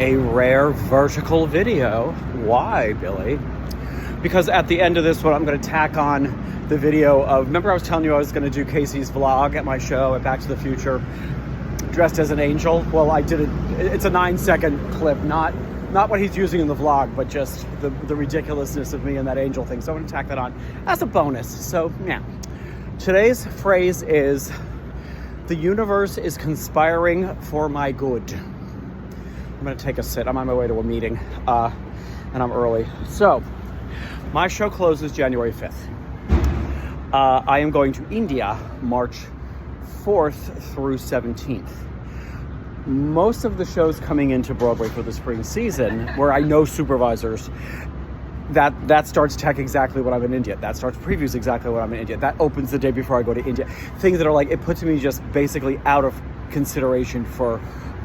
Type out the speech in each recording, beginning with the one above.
a rare vertical video. Why, Billy? Because at the end of this one, I'm going to tack on the video of, remember I was telling you I was going to do Casey's vlog at my show at Back to the Future, dressed as an angel? Well, I did it. It's a 9-second clip, not what he's using in the vlog, but just the ridiculousness of me and that angel thing. So I'm going to tack that on as a bonus. So, yeah. Today's phrase is, the universe is conspiring for my good. I'm going to take a sit. I'm on my way to a meeting, and I'm early. So, my show closes January 5th. I am going to India March 4th through 17th. Most of the shows coming into Broadway for the spring season, where I know supervisors, that starts tech exactly when I'm in India. That starts previews exactly when I'm in India. That opens the day before I go to India. Things that are like, it puts me just basically out of consideration for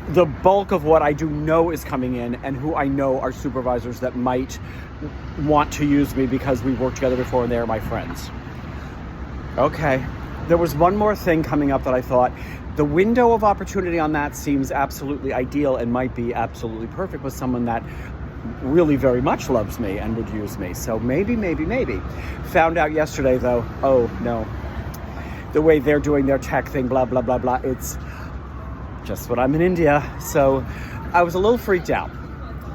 the bulk of what I do know is coming in and who I know are supervisors that might want to use me because we worked together before and they're my friends. Okay. There was one more thing coming up that I thought, the window of opportunity on that seems absolutely ideal and might be absolutely perfect with someone that really very much loves me and would use me. So maybe. Found out yesterday though, oh no, the way they're doing their tech thing, blah, blah, blah, blah, it's just when I'm in India. So I was a little freaked out.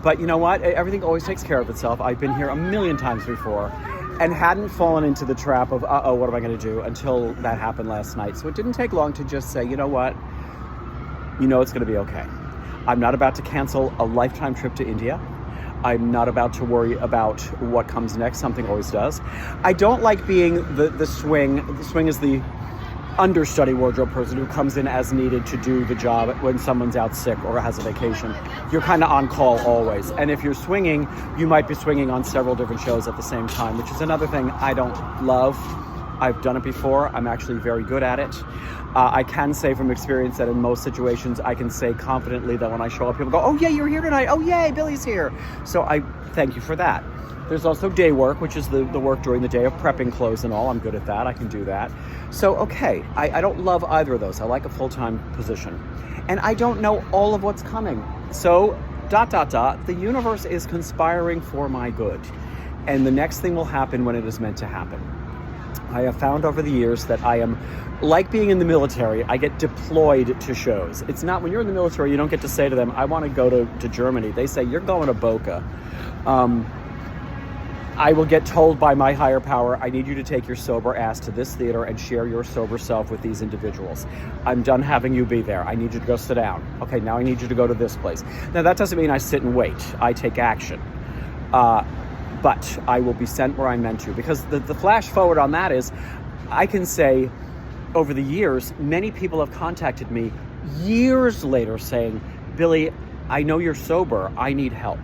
But you know what? Everything always takes care of itself. I've been here a million times before and hadn't fallen into the trap of, uh-oh, what am I going to do, until that happened last night. So it didn't take long to just say, you know what? You know it's going to be okay. I'm not about to cancel a lifetime trip to India. I'm not about to worry about what comes next. Something always does. I don't like being the swing. The swing is the understudy wardrobe person who comes in as needed to do the job when someone's out sick or has a vacation. You're kind of on call always. And if you're swinging, you might be swinging on several different shows at the same time, which is another thing I don't love. I've done it before. I'm actually very good at it. I can say from experience that in most situations, I can say confidently that when I show up, people go, oh yeah, you're here tonight. Oh yay, Billy's here. So I thank you for that. There's also day work, which is the work during the day of prepping clothes and all. I'm good at that. I can do that. So, okay, I don't love either of those. I like a full-time position. And I don't know all of what's coming. So, ... the universe is conspiring for my good. And the next thing will happen when it is meant to happen. I have found over the years that I am, like being in the military, I get deployed to shows. It's not, when you're in the military, you don't get to say to them, I want to go to Germany. They say, you're going to Boca. I will get told by my higher power, I need you to take your sober ass to this theater and share your sober self with these individuals. I'm done having you be there. I need you to go sit down. Okay, now I need you to go to this place. Now, that doesn't mean I sit and wait. I take action. But I will be sent where I'm meant to. Because the flash forward on that is, I can say, over the years, many people have contacted me years later saying, Billy, I know you're sober. I need help.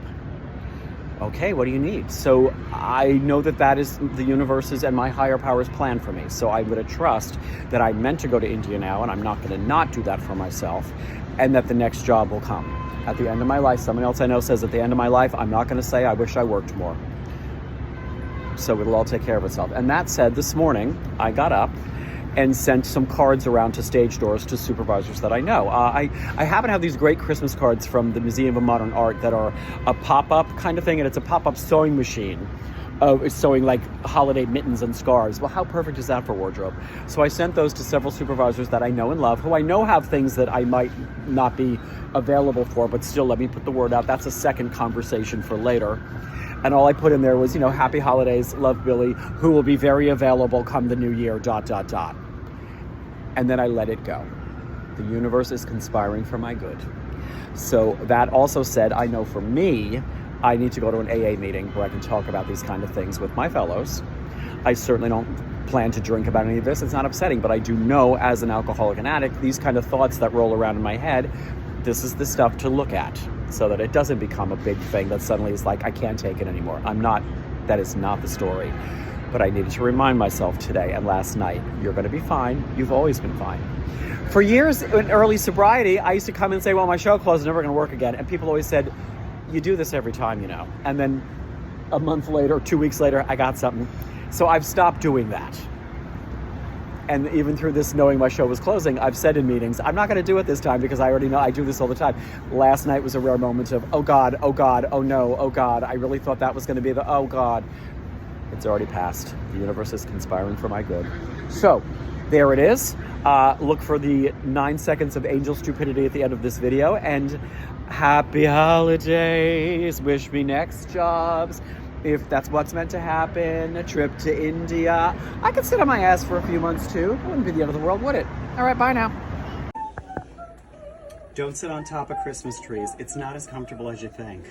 Okay, what do you need? So I know that is the universe's and my higher power's plan for me. So I'm going to trust that I'm meant to go to India now, and I'm not going to not do that for myself, and that the next job will come. At the end of my life, someone else I know says at the end of my life, I'm not going to say I wish I worked more. So it'll all take care of itself. And that said, this morning, I got up and sent some cards around to stage doors to supervisors that I know. I happen to have these great Christmas cards from the Museum of Modern Art that are a pop-up kind of thing, and it's a pop-up sewing machine. It's sewing like holiday mittens and scarves. Well, how perfect is that for wardrobe? So I sent those to several supervisors that I know and love, who I know have things that I might not be available for, but still let me put the word out. That's a second conversation for later. And all I put in there was, happy holidays, love Billy, who will be very available come the new year, ... And then I let it go. The universe is conspiring for my good. So that also said, I know for me, I need to go to an AA meeting where I can talk about these kind of things with my fellows. I certainly don't plan to drink about any of this. It's not upsetting, but I do know as an alcoholic and addict, these kind of thoughts that roll around in my head, this is the stuff to look at so that it doesn't become a big thing that suddenly is like, I can't take it anymore. That is not the story. But I needed to remind myself today and last night, you're going to be fine. You've always been fine. For years in early sobriety, I used to come and say, well, my show closed, never going to work again. And people always said, you do this every time, And then a month later, 2 weeks later, I got something. So I've stopped doing that. And even through this, knowing my show was closing, I've said in meetings, I'm not going to do it this time because I already know I do this all the time. Last night was a rare moment of, oh God, oh God, oh no, oh God. I really thought that was going to be the, oh God. It's already passed. The universe is conspiring for my good. So, there it is. Look for the 9 seconds of angel stupidity at the end of this video. And happy holidays. Wish me next jobs. If that's what's meant to happen. A trip to India. I could sit on my ass for a few months too. It wouldn't be the end of the world, would it? All right, bye now. Don't sit on top of Christmas trees. It's not as comfortable as you think.